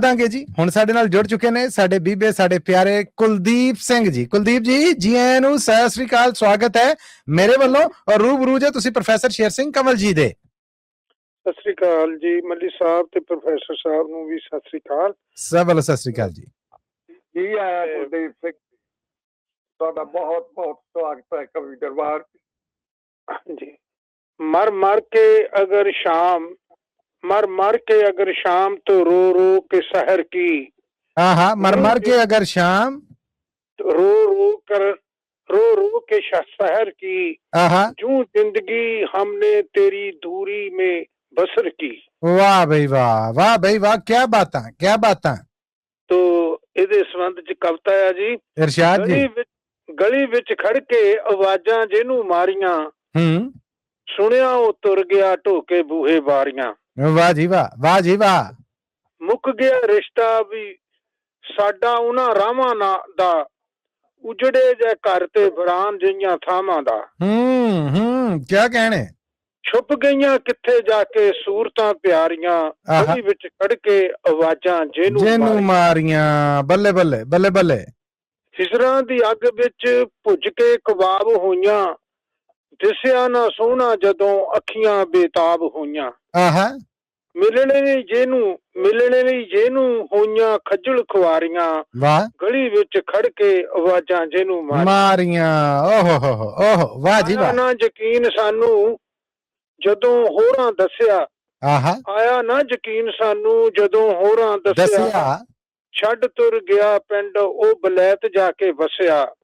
ਦਾਂਗੇ ਜੀ। ਹੁਣ ਸਾਡੇ ਨਾਲ ਜੁੜ ਚੁੱਕੇ ਨੇ ਸਾਡੇ ਬੀਬੇ, ਸਾਡੇ ਪਿਆਰੇ ਕੁਲਦੀਪ ਸਿੰਘ ਜੀ। ਕੁਲਦੀਪ ਜੀ ਆਇਆਂ ਨੂੰ, ਸਤਿ ਸ੍ਰੀ ਅਕਾਲ, ਸਵਾਗਤ ਹੈ ਮੇਰੇ ਵੱਲੋਂ ਔਰ ਰੂਬਰੂ ਜੇ ਤੁਸੀਂ ਪ੍ਰੋਫੈਸਰ ਸ਼ੇਰ ਸਿੰਘ ਕੰਵਲ ਜੀ ਦੇ। ਸਤਿ ਸ੍ਰੀ ਅਕਾਲ ਜੀ ਮੱਲੀ ਸਾਹਿਬ ਤੇ ਪ੍ਰੋਫੈਸਰ ਸਾਹਿਬ ਨੂੰ ਵੀ ਸਤਿ ਸ੍ਰੀ ਅਕਾਲ। ਸਭ ਵੱਲੋਂ ਸਤਿ ਸ੍ਰੀ ਅਕਾਲ ਜੀ। ਜੀ ਆਇਆ ਕੁਲਦੀਪ ਸਿੰਘ, ਤੁਹਾਡਾ ਬਹੁਤ ਬਹੁਤ ਸਵਾਗਤ ਹੈ ਕਵੀ ਦਰਬਾਰ। ਜੀ ਮਰ ਮਰ ਕੇ ਅਗਰ ਸ਼ਾਮ, मर मर के अगर शाम तो रो रो के सहर की। हाँ मर मर के अगर शाम तो रो रो के सहर की। जूं जिंदगी हमने तेरी दूरी में बसर की। वाह भाई वाह, वाह भाई वाह, क्या बात, क्या बात। तो इहदे संबंध च कविता है जी। इरशाद जी। गली विच खड़ के आवाजां जिहनू मारियां, सुनिया ओ तुर गया ढोके बूहे बारियां। वाह जी वाह, वाह जी वाह। मुक गया रिश्ता भी साडा उन्हां रावां दा, उजड़े जे घर ते बरान जिहियां थावां दा। क्या कहने। छुप गईयां किथे जाके सूरतां प्यारियां, गली विच खड़ के आवाजां जिहनू मारियां। बल्ले बल्ले बल्ले बल्ले। हिजरां दी अग विच भुज के कबाब होईयां, दिसिया ना सोहना जदों अखियां बेताब होईयां। मिलने ਲਈ ਜਿਹਨੂੰ ਹੋਈਆਂ ਖੱਜਲ ਖੁਆਰੀਆਂ, ਗਲੀ ਵਿੱਚ ਖੜ ਕੇ ਆਵਾਜ਼ਾਂ ਜਿਹਨੂੰ ਮਾਰੀਆਂ। ਓਹ ਵਾਹ ਜੀ ਵਾਹ। ਨਾ ਯਕੀਨ ਸਾਨੂੰ ਜਦੋਂ ਹੋਰਾਂ ਦੱਸਿਆ, ਆਇਆ ਨਾ ਯਕੀਨ ਸਾਨੂੰ ਜਦੋਂ ਹੋਰਾਂ ਦੱਸਿਆ। ਛੱਡ ਤੁਰ ਗਿਆ ਪਿੰਡ ਉਹ ਬਲੈਤ ਜਾ ਕੇ ਵਸਿਆ।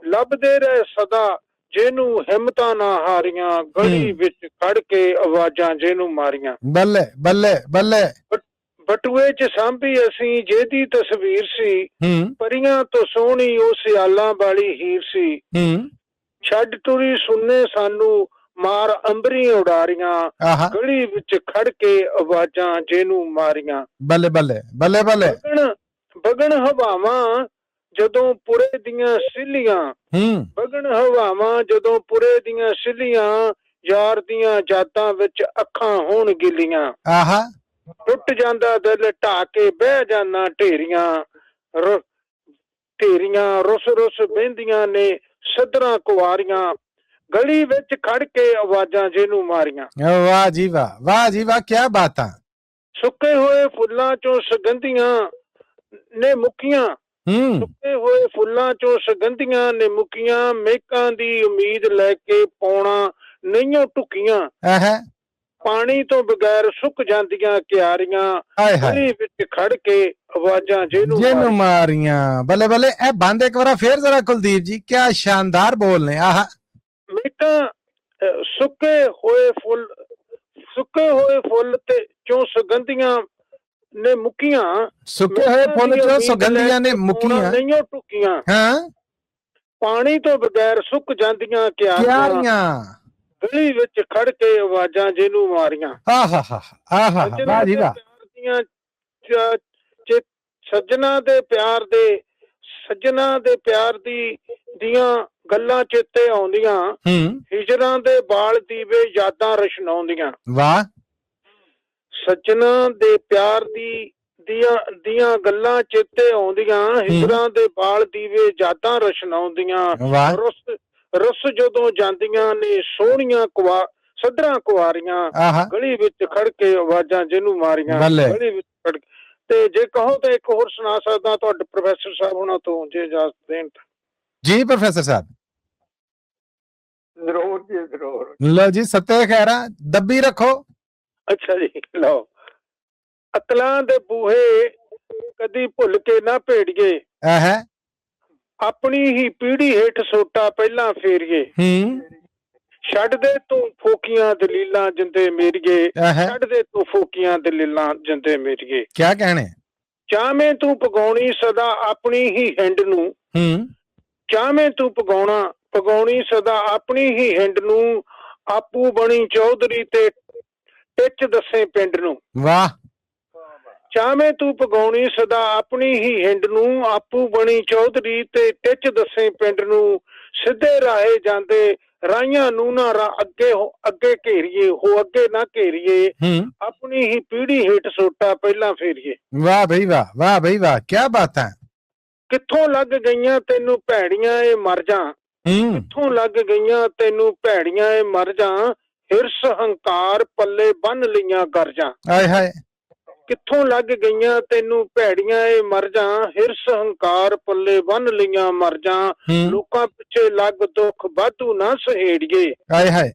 ਲੱਭਦੇ ਰਹੇ ਸਦਾ ਜਿਹਨੂੰ ਹਿੰਮਤਾਂ ਨਾ ਹਾਰੀਆਂ, ਗਲੀ ਵਿੱਚ ਖੜ ਕੇ ਆਵਾਜ਼ਾਂ ਜਿਹਨੂੰ ਮਾਰੀਆਂ। ਬੱਲੇ ਬੱਲੇ ਬੱਲੇ। ਬਟੂਏ ਚ ਸਾਂਭੀ ਅਸੀਂ ਜਿਹਦੀ ਤਸਵੀਰ ਸੀ, ਪਰੀਆਂ ਤੋਂ ਸੋਹਣੀ ਉਹ ਸਿਆਲਾਂ ਵਾਲੀ ਹੀਰ ਸੀ। ਛੱਡ ਤੁਰੀ ਸੁਣਨੇ ਸਾਨੂੰ ਮਾਰ ਅੰਬਰੀ ਉਡਾਰੀਆਂ, ਗਲੀ ਵਿੱਚ ਖੜ ਕੇ ਆਵਾਜ਼ਾਂ ਜਿਹਨੂੰ ਮਾਰੀਆਂ। ਬੱਲੇ ਬੱਲੇ ਬੱਲੇ ਬੱਲੇ। ਬਗਣ ਹਵਾਵਾਂ ਜਦੋਂ ਪੁਰੇ ਦੀਆਂ ਸਿੱਲੀਆਂ, ਬਗਣ ਹਵਾਵਾਂ ਜਦੋਂ ਪੁਰੇ ਦੀਆਂ ਸਿੱਲੀਆਂ, ਯਾਰ ਦੀਆਂ ਯਾਦਾਂ ਵਿੱਚ ਅੱਖਾਂ ਹੋਣ ਗਿੱਲੀਆਂ। ਟੁੱਟ ਜਾਂਦਾ ਦਿਲ ਢਾ ਕੇ ਬਹਿ ਜਾਣਾ ਢੇਰੀਆਂ, ਰੁੱਸ ਰੁੱਸ ਬਹਿੰਦੀਆਂ ਨੇ ਸੱਧਰਾਂ ਕੁਆਰੀਆਂ, ਗਲੀ ਵਿੱਚ ਖੜ ਕੇ ਆਵਾਜ਼ਾਂ ਜਿਹਨੂੰ ਮਾਰੀਆਂ। ਵਾਹ ਜੀ ਵਾਹ, ਵਾਹ ਜੀ ਵਾਹ, ਕੀ ਬਾਤਾਂ। ਸੁੱਕੇ ਹੋਏ ਫੁੱਲਾਂ ਚੋਂ ਸੁਗੰਧੀਆਂ ਨੇ ਮੁੱਕੀਆਂ, ਸੁੱਕੇ ਹੋਏ ਫੁੱਲਾਂ ਚੋਂ ਸੁਗੰਧੀਆਂ ਨੇ ਮੁੱਕੀਆਂ, ਮਹਿਕਾਂ ਦੀ ਉਮੀਦ ਲੈ ਕੇ ਪੌਣਾ ਨਹੀਂਓ ਢੁੱਕੀਆਂ। ਪਾਣੀ ਤੋਂ ਬਗੈਰ ਸੁੱਕ ਜਾਂਦੀਆਂ ਕਿਆਰੀਆਂ, ਗਲੀ ਵਿੱਚ ਖੜ ਕੇ ਆਵਾਜ਼ਾਂ ਜਿਹਨੂੰ ਮਾਰੀਆਂ। ਬੱਲੇ ਬੱਲੇ। ਇਹ ਬੰਦ ਇੱਕ ਵਾਰ ਫੇਰ ਜ਼ਰਾ ਕੁਲਦੀਪ ਜੀ, ਕੀ ਸ਼ਾਨਦਾਰ ਬੋਲ ਨੇ। ਮਹਿਕਾਂ ਸੁੱਕੇ ਹੋਏ ਫੁੱਲ ਤੇ ਚੋਂ ਸੁਗੰਧੀਆਂ ਨੇ ਮੁੱਕੀਆਂ, ਸੁੱਕੇ ਹੋਏ ਫੁੱਲ ਚੋਂ ਸੁਗੰਧੀਆਂ ਨੇ ਮੁੱਕੀਆਂ, ਨਹੀਂਓ ਢੁੱਕੀਆਂ। ਪਾਣੀ ਤੋਂ ਬਗੈਰ ਸੁੱਕ ਜਾਂਦੀਆਂ ਕਿਆਰੀਆਂ, ਗਲੀ ਵਿੱਚ ਖੜ ਕੇ ਆਵਾਜ਼ਾਂ ਜਿਹਨੂੰ ਮਾਰੀਆਂ। ਵਾਹ ਜੀ ਵਾਹ। ਸੱਜਣਾ ਦੇ ਪਿਆਰ ਦੀਆਂ ਗੱਲਾਂ ਚੇਤੇ ਆਉਂਦੀਆਂ, ਹਿਜਰਾਂ ਦੇ ਬਾਲ ਦੀਵੇ ਯਾਦਾਂ ਰਸ਼ਨਾਉਂਦੀਆਂ। ਵਾਹ। ਸੱਜਣਾ ਦੇ ਪਿਆਰ ਦੀਆਂ ਗੱਲਾਂ ਚੇਤੇ ਆਉਂਦੀਆਂ, ਹਿਜਰਾਂ ਦੇ ਬਾਲ ਦੀਵੇ ਯਾਦਾਂ ਰਸ਼ਨਾਉਂਦੀਆਂ। ਰੁੱਸ ਜਦੋਂ ਜਾਂਦੀਆਂ ਨੇ ਸੋਹਣੀਆਂ ਸੱਧਰਾਂ ਕੁਆਰੀਆਂ, ਗਲੀ ਵਿੱਚ ਖੜ ਕੇ ਆਵਾਜ਼ਾਂ ਜਿਹਨੂੰ ਮਾਰੀਆਂ। ਗਲੀ ਵਿੱਚ ਖੜ ਕੇ। ਤੇ ਜੇ ਕਹੋ ਤਾਂ ਇੱਕ ਹੋਰ ਸੁਣਾ ਸਕਦਾ ਤੁਹਾਡੇ ਪ੍ਰੋਫੈਸਰ ਸਾਹਿਬ ਉਹਨਾਂ ਤੋਂ, ਜੇ ਇਜਾਜ਼ਤ ਦੇਣ। ਜੀ ਪ੍ਰੋਫੈਸਰ ਸਾਹਿਬ। ਜ਼ਰੂਰ ਜੀ ਜ਼ਰੂਰ। ਲਓ ਜੀ, ਸੱਤੇ ਖੈਰਾਂ ਦੱਬੀ ਰੱਖੋ। ਅੱਛਾ ਜੀ, ਲਓ। ਅਕਲਾਂ ਦੇ ਬੂਹੇ ਕਦੀ ਭੁੱਲ ਕੇ ਨਾ ਭੇੜੀਏ, ਆਪਣੀ ਹੀ ਪੀੜੀ ਹੇਠ ਸੋਟਾ ਪਹਿਲਾਂ ਫੇਰੀਏ। ਛੱਡ ਦੇ ਤੂੰ ਫੋਕੀਆਂ ਦਲੀਲਾਂ ਜਿੰਦੇ ਮੇਰੀਏ, ਛੱਡ ਦੇ ਤੂੰ ਫੋਕੀਆਂ ਦਲੀਲਾਂ ਜਿੰਦੇ ਮੇਰੀਏ। ਕਿਆ ਕਹਿਣੇ। ਚਾਹਵੇਂ ਤੂੰ ਪਗਾਉਣੀ ਸਦਾ ਆਪਣੀ ਹੀ ਹਿੰਡ ਨੂੰ, ਚਾਹਵੇਂ ਤੂੰ ਪਗਾਉਣੀ ਸਦਾ ਆਪਣੀ ਹੀ ਹਿੰਡ ਨੂੰ, ਆਪੂ ਬਣੀ ਚੌਧਰੀ ਤੇ ਟਿੱਚ ਦੱਸੇ ਪਿੰਡ ਨੂੰ। ਵਾਹ। ਚਾਹਵੇਂ ਤੂੰ ਪਗਾਉਣੀ ਸਦਾ ਆਪਣੀ ਹੀ ਹਿੰਡ ਨੂੰ, ਆਪੂ ਬਣੀ ਚੌਧਰੀ ਤੇ ਟਿੱਚ ਦੱਸੇ ਪਿੰਡ ਨੂੰ, ਸਿੱਧੇ ਰਾਹੇ ਜਾਂਦੇ ਰਾਈਆਂ ਨੂੰ ਨਾ ਅੱਗੇ ਘੇਰੀਏ, ਹੋ ਅੱਗੇ ਨਾ ਘੇਰੀਏ, ਆਪਣੀ ਹੀ ਪੀੜੀ ਹੇਠ ਸੋਟਾ ਪਹਿਲਾਂ ਫੇਰੀਏ। ਵਾਹ ਬਈ ਵਾਹ, ਵਾਹ ਬਈ ਵਾਹ, ਕੀ ਬਾਤ ਹੈ। ਕਿੱਥੋਂ ਲੱਗ ਗਈਆਂ ਤੈਨੂੰ ਭੈੜੀਆਂ ਇਹ ਮਰਜਾਂ, ਕਿੱਥੋਂ ਲੱਗ ਗਈਆਂ ਤੈਨੂੰ ਭੈੜੀਆਂ ਇਹ ਮਰਜਾਂ, ਹਿਰਸ ਹੰਕਾਰ ਪੱਲੇ ਬੰਨ ਲਈਆਂ ਗਰਜਾਂ। ਆਏ ਹਾਏ। ਕਿੱਥੋਂ ਲੱਗ ਗਈਆਂ ਤੈਨੂੰ ਭੈੜੀਆਂ ਇਹ ਮਰਜਾਂ, ਹਿਰਸ ਹੰਕਾਰ ਪੱਲੇ ਬੰਨ ਲਈਆਂ ਮਰਜਾਂ, ਲੋਕਾਂ ਪਿੱਛੇ ਲੱਗ ਦੁੱਖ ਵਾਧੂ ਨਾ ਸਹੇੜੀਏ, ਆਏ ਹਾਏ।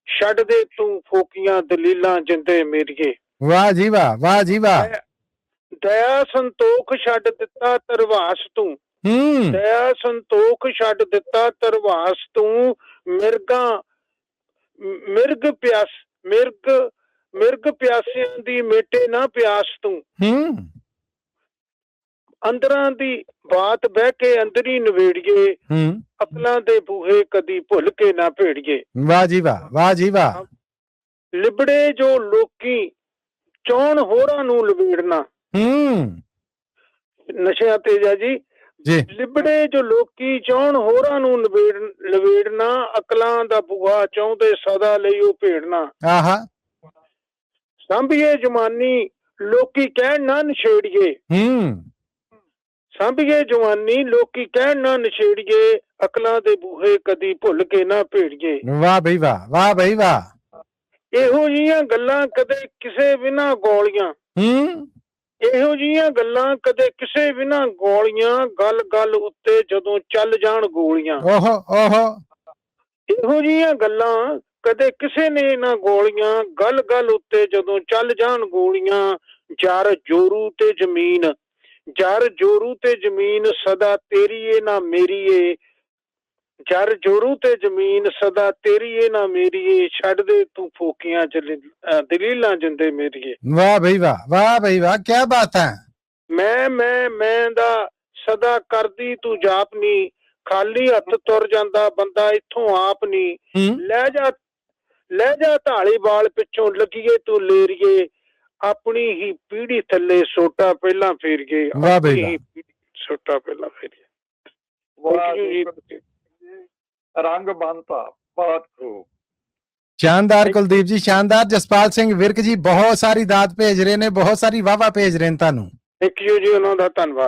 ਛੱਡ ਦੇ ਤੂੰ ਫੋਕੀਆਂ ਦਲੀਲਾਂ ਜਿੰਦੇ ਮੇਰੀਏ। ਵਾਹ ਜੀ ਵਾਹ, ਵਾਹ ਜੀ ਵਾਹ। ਦਇਆ ਸੰਤੋਖ ਛੱਡ ਦਿੱਤਾ ਤਰਵਾਸ ਤੂੰ, ਦਇਆ ਸੰਤੋਖ ਛੱਡ ਦਿੱਤਾ ਤਰਵਾਸ ਤੂੰ, ਮਿਰਗ ਪਿਆਸਿਆਂ ਦੀ ਮੇਟੇ ਨਾ ਪਿਆਸ ਤੂੰ, ਅੰਦਰਾਂ ਦੀ ਬਾਤ ਬਹਿ ਕੇ ਅੰਦਰੀ ਨਵੇੜੀਏ, ਅਕਲਾਂ ਦੇ ਬੂਹੇ ਕਦੀ ਭੁੱਲ ਕੇ ਨਾ ਭੇੜੀਏ। ਵਾਹ ਜੀ ਵਾਹ, ਵਾਹ ਜੀ ਵਾਹ। ਲਿਬੜੇ ਜੋ ਲੋਕੀ ਚਾਹੁਣ ਹੋਰਾਂ ਨੂੰ ਲਵੇੜਨਾ, ਨਸ਼ਿਆਂ ਤੇ ਜੀ, ਲਿਬੜੇ ਜੋ ਲੋਕੀ ਚਾਹੁਣ ਹੋਰਾਂ ਨੂੰ ਲਵੇੜਨਾ, ਅਕਲਾਂ ਦਾ ਬੂਹਾ ਚਾਹੁੰਦੇ ਸਦਾ ਲਈ ਉਹ ਭੇੜਨਾ। ਸਾਂਭੀਏ ਜਵਾਨੀ ਲੋਕੀ ਕਹਿਣ ਨਾ ਨਸ਼ੇੜੀਏ, ਸਾਂਭੀਏ ਜਵਾਨੀ ਲੋਕੀ ਕਹਿਣ ਨਾ ਨਸ਼ੇੜੀਏ, ਅਕਲਾਂ ਦੇ ਬੂਹੇ ਕਦੀ ਭੁੱਲ ਕੇ ਨਾ ਭੇੜੀਏ। ਵਾਹ ਬਈ ਵਾਹ, ਵਾਹ ਬਈ ਵਾਹ। ਇਹੋ ਜਿਹੀਆਂ ਗੱਲਾਂ ਕਦੇ ਕਿਸੇ ਬਿਨਾਂ ਗੋਲੀਆਂ, ਇਹੋ ਜਿਹੀਆਂ ਗੱਲਾਂ ਕਦੇ ਕਿਸੇ ਬਿਨਾਂ ਗੋਲੀਆਂ, ਗੱਲ ਗੱਲ ਉੱਤੇ ਜਦੋਂ ਚੱਲ ਜਾਣ ਗੋਲੀਆਂ। ਇਹੋ ਜਿਹੀਆਂ ਗੱਲਾਂ ਕਦੇ ਕਿਸੇ ਨੇ ਨਾ ਗੋਲੀਆਂ, ਗੱਲ ਗੱਲ ਉੱਤੇ ਜਦੋਂ ਚੱਲ ਜਾਣ ਗੋਲੀਆਂ, ਜਰ ਜੋਰੂ ਤੇ ਜ਼ਮੀਨ, ਜਰ ਜੋਰੂ ਤੇ ਜ਼ਮੀਨ ਸਦਾ ਤੇਰੀ ਏ ਨਾ ਮੇਰੀ ਏ, ਜਰ ਜੋਰੂ ਤੇ ਜ਼ਮੀਨ ਸਦਾ ਤੇਰੀ ਏ ਨਾ ਮੇਰੀ ਏ, ਛੱਡ ਦੇ ਤੂੰ ਫੋਕੀਆਂ ਦਲੀਲਾਂ ਜਿੰਦੇ ਮੇਰੀਏ। ਵਾਹ ਬਈ ਵਾਹ, ਵਾਹ ਬਈ ਵਾਹ, ਕੀ ਬਾਤ ਹੈ। ਮੈਂ ਦਾ ਸਦਾ ਕਰਦੀ ਤੂੰ ਜਾਪ ਨੀ, ਖਾਲੀ ਹੱਥ ਤੁਰ ਜਾਂਦਾ ਬੰਦਾ ਇੱਥੋਂ ਆਪ ਨੀ, ਲੈ ਜਾ ਢਾਲੀ ਬਾਲ ਪਿੱਛੋਂ ਲੱਗੀਏ ਤੂੰ ਲੇਰੀਏ, ਆਪਣੀ ਹੀ ਪੀੜੀ ਥੱਲੇ ਸੋਟਾ ਪਹਿਲਾਂ ਫੇਰੀਏ। ਵਾਹ ਬਈ ਵਾਹ, ਸੋਟਾ ਪਹਿਲਾਂ ਫੇਰੀਏ। ਰੰਗ ਬੰਨਤਾ, ਬਹੁਤ ਖੂਬ, ਸ਼ਾਨਦਾਰ ਕੁਲਦੀਪ ਜੀ, ਸ਼ਾਨਦਾਰ। ਜਸਪਾਲ ਸਿੰਘ ਵਿਰਕ ਜੀ ਬਹੁਤ ਸਾਰੀ ਦਾਤ ਭੇਜ ਰਹੇ ਨੇ, ਬਹੁਤ ਸਾਰੀ ਵਾਹਵਾ ਭੇਜ ਰਹੇ ਨੇ ਤੁਹਾਨੂੰ। ਥੈਂਕ ਯੂ ਜੀ, ਉਹਨਾਂ ਦਾ ਧੰਨਵਾਦ।